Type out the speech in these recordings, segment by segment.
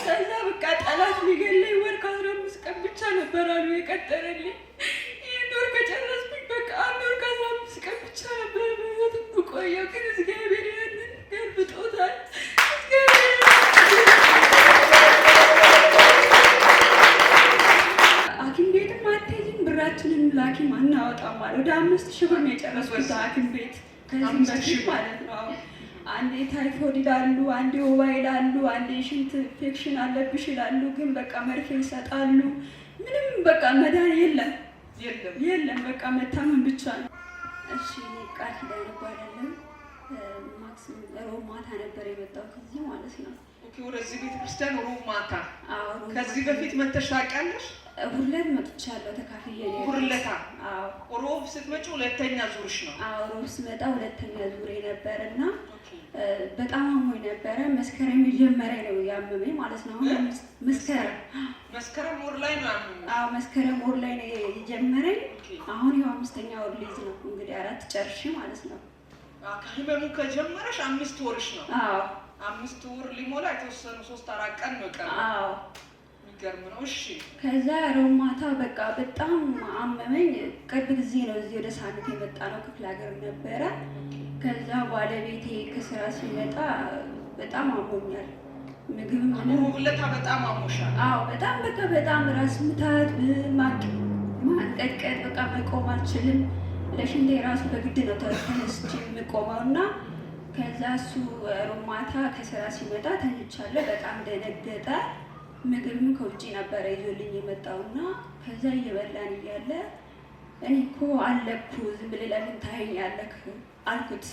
ከዛ በቃ ጠላት ሊገለኝ ወር ከ15 ቀን ብቻ ነበር አሉ የቀጠረልኝ። ይህን ወር ከጨረስኩኝ በቃ 1 ወር ከ15 ቀን ብቻ ነበር በህይወት የምቆየው። ግን እግዚአብሔር ያንን ገልብጦታል። ሐኪም ቤትም አትሄጂም ብራችንን ላኪም አናወጣም አለ። ወደ 5000 ብር ነው የጨረስኩት ሐኪም ቤት ከዚህ በፊት ማለት ነው። አንዴ ታይፎይድ ይላሉ፣ አንዴ ወባ ይላሉ፣ አንዴ ሽንት ኢንፌክሽን አለብሽ ይላሉ። ግን በቃ መርፌ ይሰጣሉ። ምንም በቃ መዳን የለም በቃ መታመን ብቻ ነው። እሺ ቃል ኪዳን ይባላል። ሮብ ማታ ነበር የመጣሁት እዚህ ማለት ነው። ኦኬ ወደዚህ ቤተክርስቲያን ሮብ ማታ። ከዚህ በፊት መተሽ ታውቂያለሽ? ሁለት መጥቻለሁ ተካፍዬ ነው። ሁለታ? ሮብ ስትመጪ ሁለተኛ ዙርሽ ነው? ሮብ ስመጣ ሁለተኛ ዙሬ ነበርና በጣም አሞኝ ነበረ። መስከረም መጀመሪያ ነው ያመመኝ ማለት ነው። መስከረም ወር ላይ ነው ያመመኝ? መስከረም ወር ላይ ነው የጀመረኝ። አሁን ይኸው 5ኛ ወር ልይዝ ነው እንግዲህ 4 ጨርሼ ማለት ነው። ከህመሙ ከጀመረሽ 5 ወርሽ ነው? 5 ወር ሊሞላ የተወሰኑ 3-4 ቀን ነው ቀረው። የሚገርም ነው። እሺ ከዛ ሮብ ማታ በቃ በጣም አመመኝ። ቅርብ ጊዜ ነው እዚህ ወደ ሳንት የመጣ ነው፣ ክፍለ ሀገር ነበረ። ከዛ ባለቤቴ ከስራ ሲመጣ በጣም አሞኛል። ምግብ ሁለታ በጣም አሞሻል? በጣም በቃ በጣም ራስ ምታት፣ ማንቀጥቀጥ፣ በቃ መቆም አልችልም። ለሽንቴ ራሱ በግድ ነው ተነስቼ የምቆመው እና ከዛ እሱ ሮብ ማታ ከስራ ሲመጣ ተኝቻለሁ። በጣም ደነገጠ። ምግብም ከውጭ ነበረ ይዞልኝ የመጣውና ከዛ እየበላን እያለ እኔ እኮ አለኩ ዝም ብለህ ለምን ታየኛለህ አልኩት።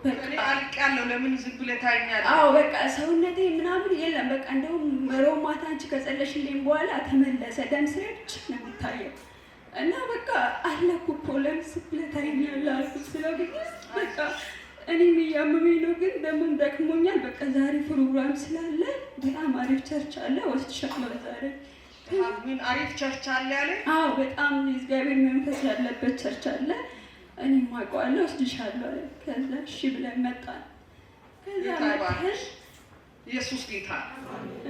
በቃ አልቃለሁ ለምን ዝም ብለህ ታየኛለህ? በቃ ሰውነቴ ምናምን የለም። በቃ እንደውም ሮብ ማታ አንቺ ከጸለሽልኝ በኋላ ተመለሰ። ደም ስሬ ብቻ ነው የሚታየው እና በቃ አለኩ እኮ ለምን ዝም ብለህ ታየኛለህ አልኩት። ስለዚህ በቃ እኔም እያመመኝ ነው፣ ግን ደግሞ ደክሞኛል። በቃ ዛሬ ፕሮግራም ስላለ በጣም አሪፍ ቸርች አለ ወስድሻለሁ ዛሬ። ምን አሪፍ ቸርች አለ ያለ? በጣም የእግዚአብሔር መንፈስ ያለበት ቸርች አለ፣ እኔም አውቀዋለሁ፣ ወስድሻለሁ አለ። ከዛ እሺ ብለን መጣን። ከዛ መጣሽ ኢየሱስ ጌታ።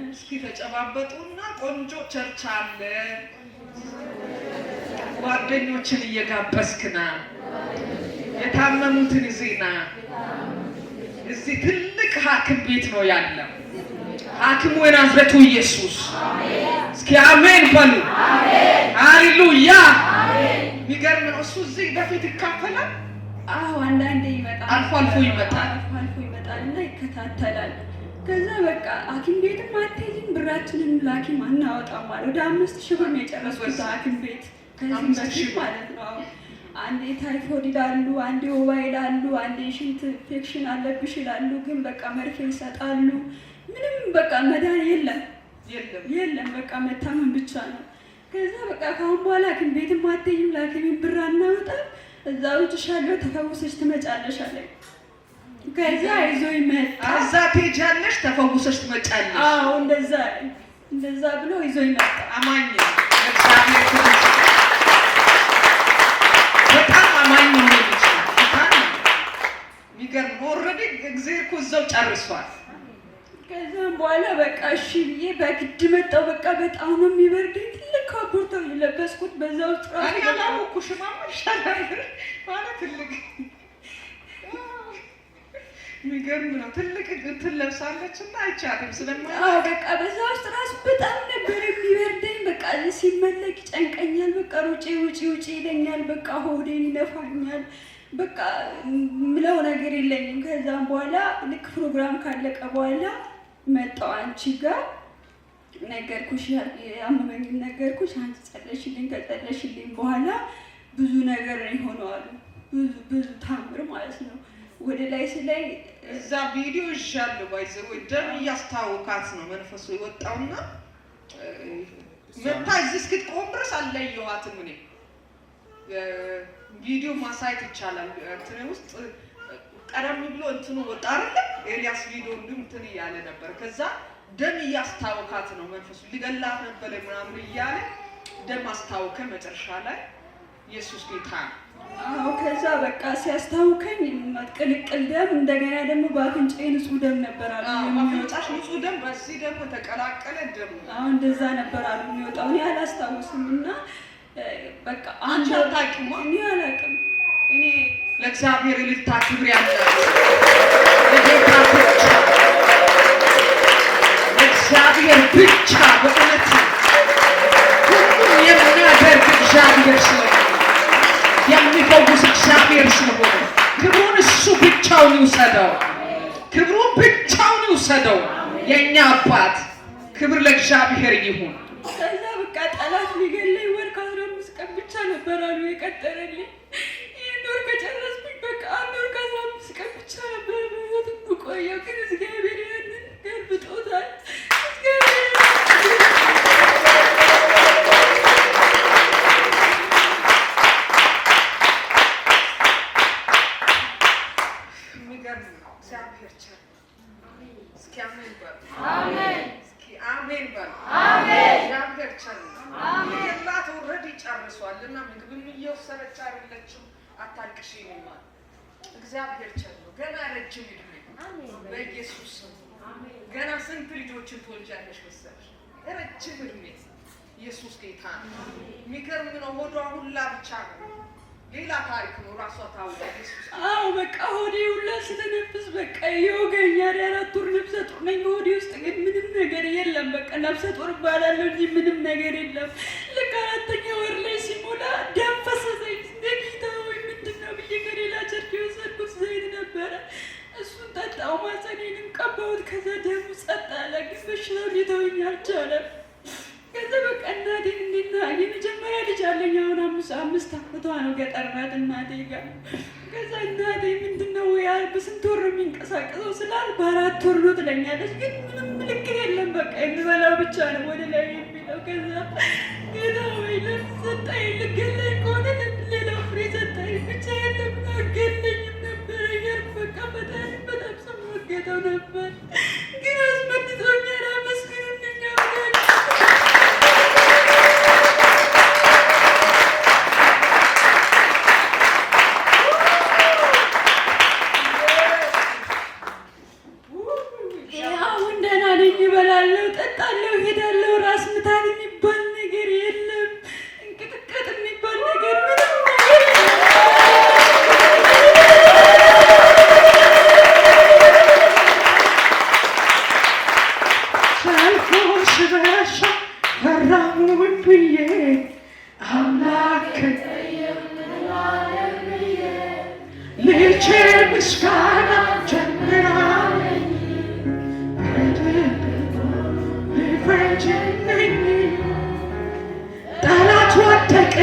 እስኪ ተጨባበጡና ቆንጆ ቸርች አለ ጓደኞችን እየጋበዝክና የታመሙትን ዜና እዚህ ትልቅ ሐኪም ቤት ነው ያለው። ሐኪሙ የናዝሬቱ ኢየሱስ። እስኪ አሜን በሉ። ሃሌሉያ። የሚገርም ነው። እሱ እዚህ በፊት ይካፈላል? አንዳንዴ ይመጣል፣ አልፎ ይመጣል እና ይከታተላል። ከዛ በቃ ሐኪም ቤትም አትሄጂም ብራችንን ላኪም አናወጣም አለ። ወደ 5000 ብር ነው የጨረስኩት ሐኪም ቤት ከዚህ በፊት ማለት ነው። አንዴ ታይፎይድ ይላሉ፣ አንዴ ወባ ይላሉ፣ አንዴ ሽንት ኢንፌክሽን አለብሽ ይላሉ። ግን በቃ መርፌ ይሰጣሉ። ምንም በቃ መዳን የለም በቃ መታመን ብቻ ነው። ከዛ በቃ ካሁን በኋላ ግን ቤትም አትሄጂም ላኪም ብር አናወጣም፣ እዛው ውጭሻለሁ ተፈውሰሽ ትመጫለሽ አለኝ። ከዛ ይዞኝ መጣ። ከዛ ትሄጃለሽ ተፈውሰሽ ትመጫለሽ? እንደዛ ብሎ ይዞኝ መጣ። አማኝ እግዚአብሔር በጣም አማኝ ነው ልጅ። የሚገርም ኦልሬዲ እግዚአብሔር እኮ እዛው ጨርሷል። ከዛም በኋላ በቃ እሺ ብዬ በግድ መጣሁ። በቃ በጣም ነው የሚበርደኝ። ትልቅ ካፖርት ነው የለበስኩት። በዛ ውስጥ ራሱ ያላውኩሽማ ማሻአላ ማለት ትልቅ የሚገርም ነው። ትልቅ እንትን ለብሳለች እና አይቻትም ስለማይሆን በቃ በዛ ውስጥ ራሱ በጣም ነበር የሚበርደኝ። በቃ ሲመለክ ይጨንቀኛል። በቃ ውጪ ይለኛል። በቃ ሆዴን ይነፋኛል። በቃ ምለው ነገር የለኝም። ከዛም በኋላ ልክ ፕሮግራም ካለቀ በኋላ መጣሁ አንቺ ጋር ነገርኩሽ፣ ያመመኝን ነገርኩሽ። አንቺ ጸለሽልኝ። ከጸለሽልኝ በኋላ ብዙ ነገር ይሆነዋል። ብዙ ታምር ማለት ነው። ወደ ላይ ስለይ እዛ ቪዲዮ ይሻለው ባይዘው ደም እያስታወካት ነው መንፈሱ የወጣውና መታ እዚህ እስክትቆም ድረስ አለየኋትም። እኔ ቪዲዮ ማሳየት ይቻላል። እንትን ውስጥ ቀደም ብሎ እንትኑ ወጣ አይደል? ኤልያስ ቪዲዮ እንትን እያለ ነበር። ከዛ ደም እያስታወካት ነው መንፈሱ ሊገላት ነበር ምናምን እያለ ደም አስታወከ። መጨረሻ ላይ ኢየሱስ ጌታ ከዛ በቃ ሲያስታውከኝ ቅልቅል ደም እንደገና ደግሞ በአፍንጫዬ ንጹህ ደም ነበር አሉ የሚወጣው። ንጹህ ደም በዚህ ደግሞ ተቀላቀለ ደም። እንደዛ ነበር አሉ የሚወጣው። እኔ አላስታውስም እና በቃ አንቺ አታውቂም? እኔ አላውቅም። እኔ ለእግዚአብሔር እልልታ ክብር ያላችሁ ለጌታ ብቻ ለእግዚአብሔር ብቻ በእውነት ሁሉም የሚያደርግ እግዚአብሔር ስለሆነ የሚፈውስ እግዚአብሔር ስለሆነ ክብሩን እሱ ብቻውን ይውሰደው። ክብሩን ብቻውን ይውሰደው። የእኛ አባት ክብር ለእግዚአብሔር ይሁን። ከዛ በቃ ጠላት ሊገለኝ ወር ከ15 ቀን ብቻ ነበር አሉ የቀጠረልኝ። ይህን ወር ከጨረስኩኝ በቃ 1 ወር ከ15 ቀን ብቻ ነበር በሕይወት የምቆየው። ግን እግዚአብሔር ያንን ገልብጦታል። ጨርሷልና ምግብም እየወሰደች አይደለችም። አታልቅሽ ይማል እግዚአብሔር ቸር ነው። ገና ረጅም ዕድሜ በኢየሱስ ስም ገና ስንት ልጆችን ትወልጃለሽ መሰለሽ? ረጅም ዕድሜ ኢየሱስ ጌታ ነው። የሚገርም ነው። ሆዷ ሁላ ብቻ ነው ሌላ ታሪክ ነው። ራሷ ታውቃ ኢየሱስ በቃ ሆዴ ሁላ ስተነፍስ በቃ ይወጋኛል። 4 ወር ነፍሰ ጡር ነኝ። ሆዴ ውስጥ ግን ምንም ነገር የለም። በቃ ነፍሰ ጡር እባላለሁ እንጂ ምንም ነገር የለም። ልክ 4ኛ ወር ላይ ሲሞላ ደም ፈሰሰኝ። ጌታ ሆይ ምንድን ነው ብዬ ከሌላ ቸርች የወሰድኩት ዘይት ነበረ። እሱን ጠጣው፣ ማጸኔንም ቀባሁት። ከዛ ደሙ ጸጥ አለ። ግን በሽታው ሊተወኝ አልቻለም። ከዛ በቃ እናቴ እንዴት የመጀመሪያ ልጅ አለኝ። አሁን 5 ዓመቷ ነው። ገጠር ናት እናቴ ጋር። ከዛ እናቴ ምንድነው በስንት ወር የሚንቀሳቀሰው ስላል በ4 ወር ነው ትለኛለች። ግን ምንም ምልክት የለም። በቃ የሚበላው ብቻ ነው ወደ ላይ የሚለው። ከዛ ጌታ ወይ ለሰጠኝ ልገለኝ ከሆነ ሌላው ፍሬ ሰጠኝ ብቻ የለም አገለኝም ነበር እያልኩ በቃ በጣም ስሟገተው ነበር። ግን አስመልጦኛል። አመስግኑልኝ አምላክ። እበላለሁ፣ ጠጣለሁ፣ ሄዳለሁ። ራስ ምታት የሚባል ነገር የለም። እንቅጥቅጥ የሚባል ነገር ምንም ነገር ሳልፎሽ በሻ ፈራሁኝ ብዬ አምላክ ልጄ ምስጋና ጀምራለኝ ጠላት ወደቀ